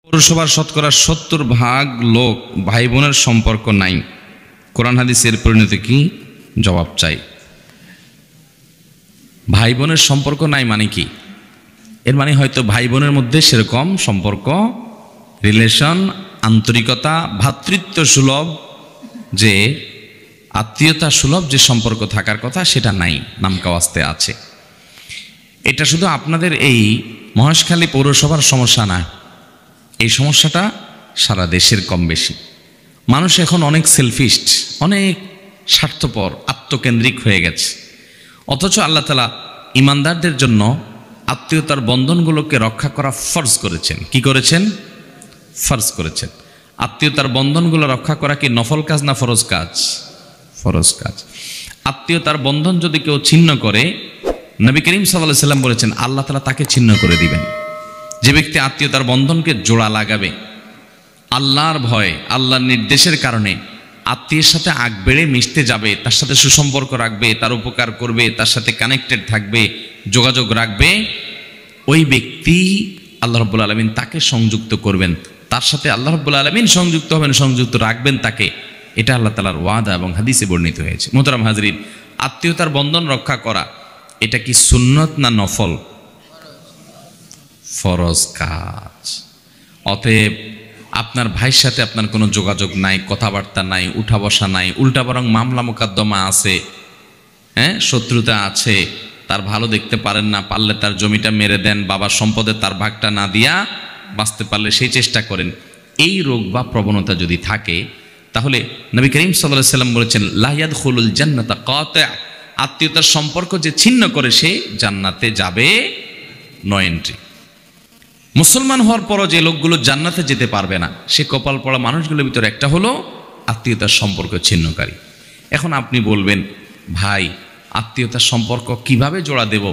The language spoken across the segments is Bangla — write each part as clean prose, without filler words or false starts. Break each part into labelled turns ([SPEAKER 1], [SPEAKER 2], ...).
[SPEAKER 1] পৌরসভার শতকরা ৭০% লোক ভাই বোনের সম্পর্ক নাই। কোরআন হাদিসের পরিণতি কি? জবাব চাই। ভাই বোনের সম্পর্ক নাই মানে কি? এর মানে হয়তো ভাই বোনের মধ্যে সেরকম সম্পর্ক, রিলেশন, আন্তরিকতা, ভ্রাতৃত্ব সুলভ, যে আত্মীয়তা সুলভ যে সম্পর্ক থাকার কথা সেটা নাই, নামকাওয়াস্তে আছে। এটা শুধু আপনাদের এই মহেশখালী পৌরসভার সমস্যা না, এই সমস্যাটা সারা দেশের কম বেশি। মানুষ এখন অনেক সেলফিস্ট, অনেক স্বার্থপর, আত্মকেন্দ্রিক হয়ে গেছে। অথচ আল্লাহ তাআলা ইমানদারদের জন্য আত্মীয়তার বন্ধনগুলোকে রক্ষা করা ফরজ করেছেন। কি করেছেন? ফরজ করেছেন। আত্মীয়তার বন্ধনগুলো রক্ষা করা কি নফল কাজ না ফরজ কাজ? ফরজ কাজ। আত্মীয়তার বন্ধন যদি কেউ ছিন্ন করে, নবী করিম সাল্লাল্লাহু আলাইহি সাল্লাম বলেছেন আল্লাহ তাআলা তাকে ছিন্ন করে দিবেন। যে ব্যক্তি আত্মীয়তার বন্ধনকে জোড়া লাগাবে আল্লাহর ভয়ে, আল্লাহর নির্দেশের কারণে, আত্মীয়ের সাথে আগ বেড়ে মিশতে যাবে, তার সাথে সুসম্পর্ক রাখবে, তার উপকার করবে, তার সাথে কানেক্টেড থাকবে, যোগাযোগ রাখবে, ওই ব্যক্তি আল্লাহ রাব্বুল আলামিন তাকে সংযুক্ত করবেন, তার সাথে আল্লাহ রাব্বুল আলামিন সংযুক্ত হবেন, সংযুক্ত রাখবেন তাকে। এটা আল্লাহ তাআলার ওয়াদা এবং হাদিসে বর্ণিত হয়েছে। মোহতারাম হাজরিন, আত্মীয়তার বন্ধন রক্ষা করা এটা কি সুন্নত না নফল? ফরজ কাজ। অতএব আপনার ভাইয়ের সাথে আপনার কোনো যোগাযোগ নাই, কথাবার্তা নাই, উঠা বসা নাই, উল্টা বরং মামলা মোকদ্দমা আছে, শত্রুতা আছে, তার ভালো দেখতে পারেন না, পারলে তার জমিটা মেরে দেন, বাবার সম্পদে তার ভাগটা না দিয়া বাঁচতে পারলে সেই চেষ্টা করেন। এই রোগ বা প্রবণতা যদি থাকে, তাহলে নবী করিম সাল্লাল্লাহু আলাইহি সাল্লাম বলেছেন লা ইয়াদখুলুল জান্নাতা কাতি', আত্মীয়তার সম্পর্ক যে ছিন্ন করে সে জান্নাতে যাবে নো এন্ট্রি। মুসলমান হওয়ার পরও যে লোকগুলো জান্নাতে যেতে পারবে না, সে কপাল পড়া মানুষগুলোর ভিতরে একটা হলো আত্মীয়তার সম্পর্ক ছিন্নকারী। এখন আপনি বলবেন, ভাই আত্মীয়তার সম্পর্ক কিভাবে জোড়া দেব?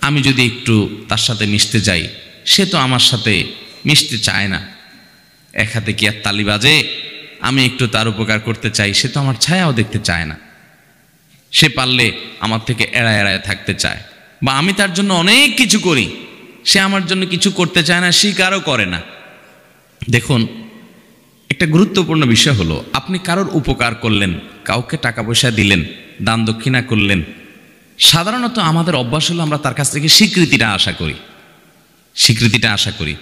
[SPEAKER 1] আমি যদি একটু তার সাথে মিশতে যাই, সে তো আমার সাথে মিশতে চায় না। এক হাতে কি আর তালি বাজে? আমি একটু তার উপকার করতে চাই, সে তো আমার ছায়াও দেখতে চায় না। সে পারলে আমার থেকে এড়ায় এড়ায় থাকতে চায়, বা আমি তার জন্য অনেক কিছু করি, সে আমার জন্য কিছু করতে চায় না, স্বীকারও করে না। দেখুন, একটা গুরুত্বপূর্ণ বিষয় হলো, আপনি কারোর উপকার করলেন, কাউকে টাকা পয়সা দিলেন, দান দক্ষিণা করলেন, সাধারণত আমাদের অভ্যাস হলো আমরা তার কাছ থেকে স্বীকৃতিটা আশা করি। স্বীকৃতিটা আশা করি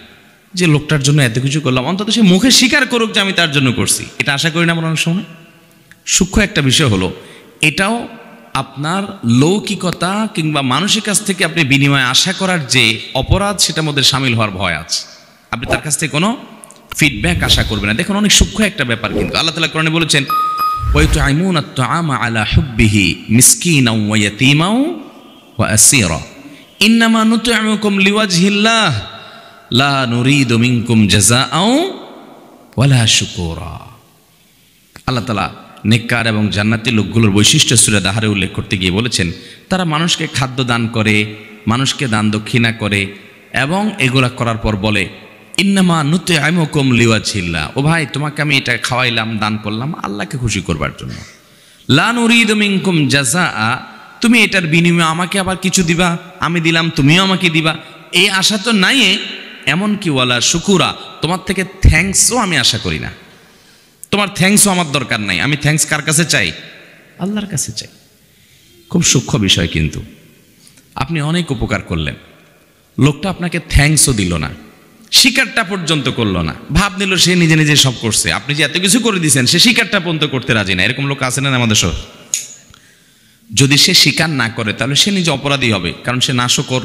[SPEAKER 1] যে লোকটার জন্য এত কিছু করলাম, অন্তত সে মুখে স্বীকার করুক যে আমি তার জন্য করছি। এটা আশা করি না আমরা অনেক সময়। সূক্ষ্ম একটা বিষয় হলো, এটাও আপনার লৌকিকতা কিংবা মানুষের কাছ থেকে আপনি বিনিময় আশা করার যে অপরাধ, সেটার মধ্যে সামিল হওয়ার ভয় আছে। আপনি তার কাছ থেকে কোনো ফিডব্যাক আশা করবেন না। দেখুন, অনেক সূক্ষ্ম একটা ব্যাপার কিন্তু। আল্লাহ তাআলা কোরআনে বলেছেন ওয়ায়ুতঈমুনা আত-তাআমা আলা হুব্বিহি মিসকিনাও ওয়া ইয়াতীমাও ওয়া আসীরা ইন্নামা নুতঈমুকুম লিওয়াজহিল্লাহ লা নুরিদু মিনকুম জাযাআও ওয়ালা শুকুরা। আল্লাহ তাআলা নেককার এবং জান্নাতি লোকগুলোর বৈশিষ্ট্য সূরা দাহরে উল্লেখ করতে গিয়ে বলেছেন, তারা মানুষকে খাদ্য দান করে, মানুষকে দান দক্ষিণা করে, এবং এগুলা করার পর বলে ইন্নামা নুতঈমুকুম লিওয়াজহিল্লাহ, ও ভাই তোমাকে আমি এটা খাওয়াইলাম, দান করলাম আল্লাহকে খুশি করবার জন্য। লা নুরিদু মিনকুম জাযাআ, তুমি এটার বিনিময়ে আমাকে আবার কিছু দিবা, আমি দিলাম তুমিও আমাকে দিবা, এই আশা তো নাই। এমনকি ওয়ালা শুকুরা, তোমার থেকে থ্যাঙ্কসও আমি আশা করি না। তোমার থ্যাঙ্কসও আমার দরকার নাই। আমি থ্যাঙ্কস কার কাছে চাই? আল্লাহর কাছে চাই। খুব সূক্ষ্ম বিষয় কিন্তু। আপনি অনেক উপকার করলেন, লোকটা আপনাকে থ্যাঙ্কসও দিল না, স্বীকারটা পর্যন্ত করলো না, ভাব নিল সে নিজে নিজে সব করছে। আপনি যে এত কিছু করে দিয়েছেন, সে স্বীকারটা পর্যন্ত করতে রাজি না। এরকম লোক আছে না আমাদের সব? যদি সে স্বীকার না করে, তাহলে সে নিজে অপরাধী হবে, কারণ সে নাশকর,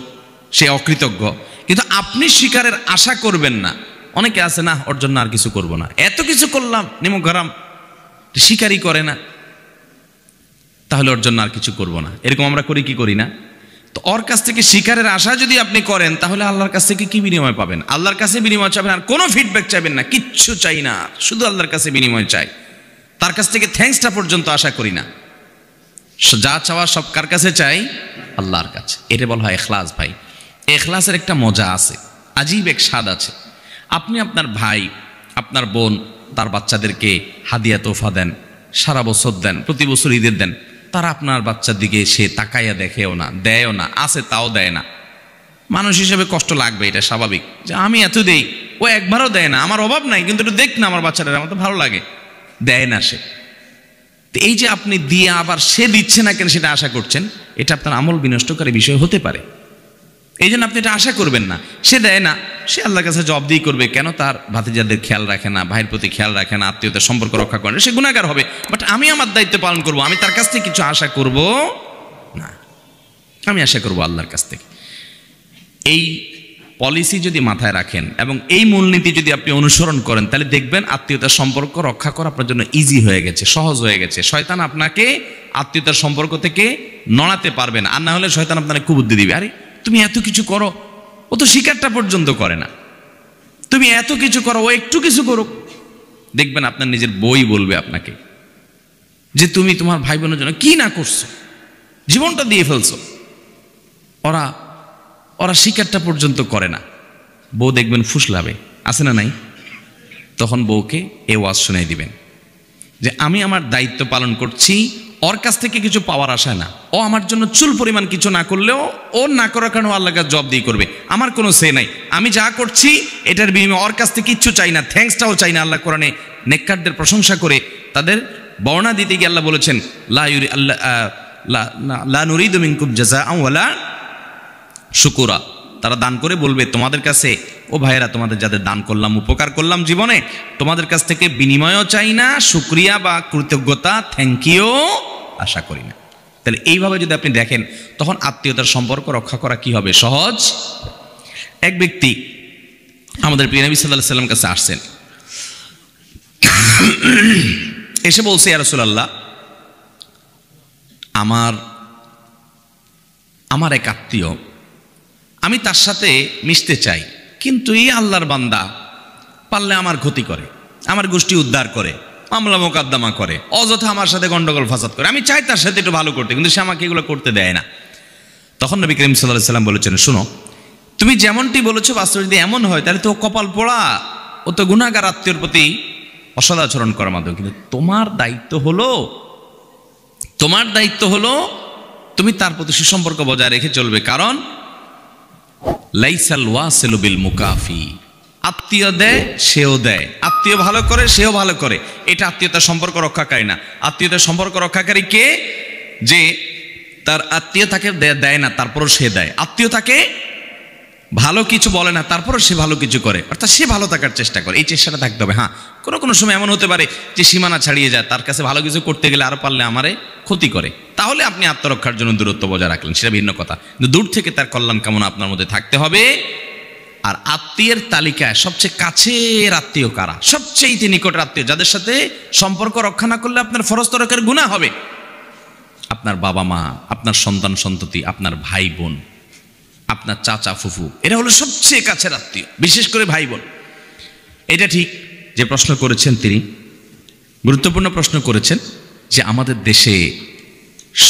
[SPEAKER 1] সে অকৃতজ্ঞ। কিন্তু আপনি স্বীকারের আশা করবেন না। অনেকে আছে, না ওর জন্য আর কিছু করব না, এত কিছু করলাম, নিমক গরম, স্বীকারই করে না, তাহলে ওর জন্য আর কিছু করব না। এরকম আমরা করি কি করি না? তো ওর কাছ থেকে স্বীকারের আশা যদি আপনি করেন, তাহলে আল্লাহর কাছ থেকে কি বিনিময় পাবেন? আল্লাহর কাছে বিনিময় চাবেন, আর কোনো ফিডব্যাক চাইবেন না, কিচ্ছু চাই না, শুধু আল্লাহর কাছে বিনিময় চাই। তার কাছ থেকে থ্যাঙ্কসটা পর্যন্ত আশা করি না। যা চাওয়া সব কার কাছে চাই? আল্লাহর কাছে। এটা বলা হয় ইখলাস। ভাই, ইখলাসের একটা মজা আছে, আজীব এক স্বাদ আছে। আপনি আপনার ভাই, আপনার বোন, তার বাচ্চাদেরকে হাদিয়া তোফা দেন, সারা বছর দেন, প্রতি বছর ঈদের দেন, তারা আপনার বাচ্চার দিকে সে তাকাইয়া দেখেও না, দেয়ও না, আছে তাও দেয় না। মানুষ হিসেবে কষ্ট লাগবে, এটা স্বাভাবিক, যে আমি এত দেই, ও একবারও দেয় না, আমার অভাব নাই কিন্তু একটু দেখ না আমার বাচ্চাটা, আমার তো ভালো লাগে, দেয় না সে। তো এই যে আপনি দিয়ে আবার সে দিচ্ছে না কেন সেটা আশা করছেন, এটা আপনার আমল বিনষ্টকারী বিষয় হতে পারে। এই জন্য আপনি এটা আশা করবেন না। সে দেয় না, সে আল্লাহর কাছে জবাবদিহি করবে, কেন তার ভাতিজাদের খেয়াল রাখে না, ভাইয়ের প্রতি খেয়াল রাখে না, আত্মীয়তার সম্পর্ক রক্ষা করে না, সে গুনাহগার হবে। বাট আমি আমার দায়িত্ব পালন করব, আমি তার কাছ থেকে কিছু আশা করব না, আমি আশা করব আল্লাহর কাছ থেকে। এই পলিসি যদি মাথায় রাখেন এবং এই মূলনীতি যদি আপনি অনুসরণ করেন, তাহলে দেখবেন আত্মীয়তার সম্পর্ক রক্ষা করা আপনার জন্য ইজি হয়ে গেছে, সহজ হয়ে গেছে। শয়তান আপনাকে আত্মীয়তার সম্পর্ক থেকে নড়াতে পারবে না। আর না হলে শয়তান আপনাকে কুবুদ্ধি দিবে, আরে তুমি এত কিছু করো, ও তো শিকারটা পর্যন্ত করে না, তুমি এত কিছু করো, ও একটু কিছু করো। দেখবেন আপনার নিজের বই বলবে আপনাকে যে তুমি তোমার ভাই বোনের জন্য কি না করছো, জীবনটা দিয়ে ফেলছো, ওরা ওরা শিকারটা পর্যন্ত করে না। বউ দেখবেন ফুসলাবে, আছে না নাই? তখন বউকে এ ওয়াজ শোনাই দিবেন যে আমি আমার দায়িত্ব পালন করছি, ওর কাছ থেকে কিছু পাওয়ার আশা না, ও আমার জন্য চুল পরিমাণ কিছু না করলেও ওর না করার কারণে আল্লাহর কাছে জবাব দিয়ে করবে, আমার কোনো সে নাই, আমি যা করছি এটার বিনিময়ে ওর কাছ থেকে কিচ্ছু চাই না, থ্যাঙ্কসটাও চাই না। আল্লাহ কোরআনে নেককারদের প্রশংসা করে তাদের বর্ণনা দিতে গিয়ে আল্লাহ বলেছেন লা নুরিদু মিনকুম জাযাআন ওয়ালা শুকুরা, তারা দান করে বলবে তোমাদের কাছে, ও ভাইয়েরা তোমাদের যাদের দান করলাম, উপকার করলাম জীবনে, তোমাদের কাছ থেকে বিনিময়ও চাই না, শুকরিয়া বা কৃতজ্ঞতা, থ্যাংক ইউ আশা করি না। তাহলে এইভাবে যদি আপনি দেখেন, তখন আত্মীয়তার সম্পর্ক রক্ষা করা কি হবে? সহজ। এক ব্যক্তি আমাদের প্রিয় নবী সাল্লাল্লাহু আলাইহি ওয়াসাল্লাম কাছে আসছেন, এসে বলছে, ইয়া রাসূলুল্লাহ, আমার এক আত্মীয়, আমি তার সাথে মিশতে চাই, কিন্তু এই আল্লাহর বান্দা পারলে আমার ক্ষতি করে, আমার গোষ্ঠী উদ্ধার করে, মামলা মোকদ্দমা করে, অযথা আমার সাথে গন্ডগোল ফাসাদ করে, আমি চাই তার সাথে একটু ভালো করতে, কিন্তু সে আমাকে এগুলো করতে দেয় না। তখন নবী করিম সাল্লাল্লাহু আলাইহি ওয়াসাল্লাম বলেছেন, শোনো, তুমি যেমনটি বলেছো বাস্তবে যদি এমন হয় তাহলে তো কপাল পোড়া, ও তো গুনাহগার আত্মীয়র প্রতি অসদাচরণ করার মাধ্যমে। কিন্তু তোমার দায়িত্ব হলো তুমি তার প্রতি সুসম্পর্ক বজায় রেখে চলবে, কারণ লাইসাল ওয়াসিলু বিল মুকাফি, আত্মীয় দেয় সেও দেয়, আত্মীয় ভালো করে সেও ভালো করে, এটা আত্মীয়তার সম্পর্ক রক্ষাকারী না। আত্মীয়তার সম্পর্ক রক্ষাকারী কে? যে তার আত্মীয় তাকে দেয় না তারপরও সে দেয়, আত্মীয় তাকে ভালো কিছু বলে না তারপরও সে ভালো কিছু করে, অর্থাৎ সে ভালো থাকার চেষ্টা করে, এই চেষ্টাটা থাকতে হবে। হ্যাঁ, কোনো সময় এমন হতে পারে যে সীমানা ছাড়িয়ে যায়, তার কাছে ভালো কিছু করতে গেলে আরো পারলে আমারে ক্ষতি করে, তাহলে আপনি আত্মরক্ষার জন্য দূরত্ব বজায় রাখলেন, সেটা ভিন্ন কথা। কিন্তু দূর থেকে তার কল্যাণ কামনা আপনার মধ্যে থাকতে হবে। আর আত্মীয়ের তালিকায় সবচেয়ে কাছের আত্মীয় কারা? সবচেয়ে নিকটের আত্মীয়, যাদের সাথে সম্পর্ক রক্ষা না করলে আপনার ফরজ তরকের গুনাহ হবে। আপনার বাবা মা, আপনার সন্তান সন্ততি, আপনার ভাই বোন, আপনার চাচা ফুফু, এরা হলো সবচেয়ে কাছের আত্মীয়, বিশেষ করে ভাই বোন। এটা ঠিক যে প্রশ্ন করেছেন তিনি গুরুত্বপূর্ণ প্রশ্ন করেছেন, যে আমাদের দেশে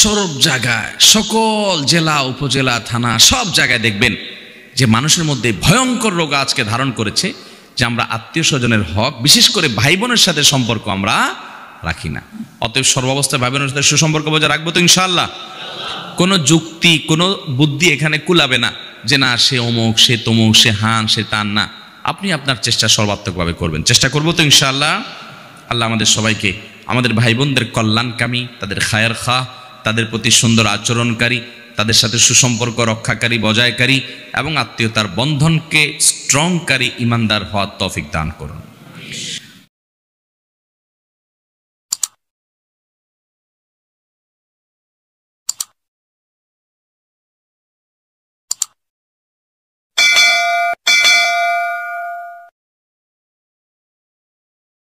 [SPEAKER 1] সব জায়গায়, সকল জেলা উপজেলা থানা সব জায়গায় দেখবেন যে মানুষের মধ্যে ভয়ঙ্কর রোগ আজকে ধারণ করেছে, যে আমরা আত্মীয় স্বজনের হক, বিশেষ করে ভাই বোনের সাথে সম্পর্ক আমরা রাখি না। অতএব সর্বাবস্থায় ভাই বোনের সাথে সুসম্পর্ক বজায় রাখবো তো ইনশাআল্লাহ। কোনো যুক্তি, কোনো বুদ্ধি এখানে কুলাবে না যে না সে অমুক, সে তমুক, সে হান, সে তান না। আপনি আপনার চেষ্টা সর্বাত্মকভাবে করবেন, চেষ্টা করবো তো ইনশাআল্লাহ। আল্লাহ আমাদের সবাইকে, আমাদের ভাই বোনদের কল্যাণকামী, তাদের খায়ের খা, তাদের প্রতি সুন্দর আচরণকারী, তাদের সাথে সুসম্পর্ক রক্ষাকারী, বজায়কারী এবং আত্মীয়তার বন্ধনকে স্ট্রংকারী ইমানদার হওয়ার তৌফিক দান করুন।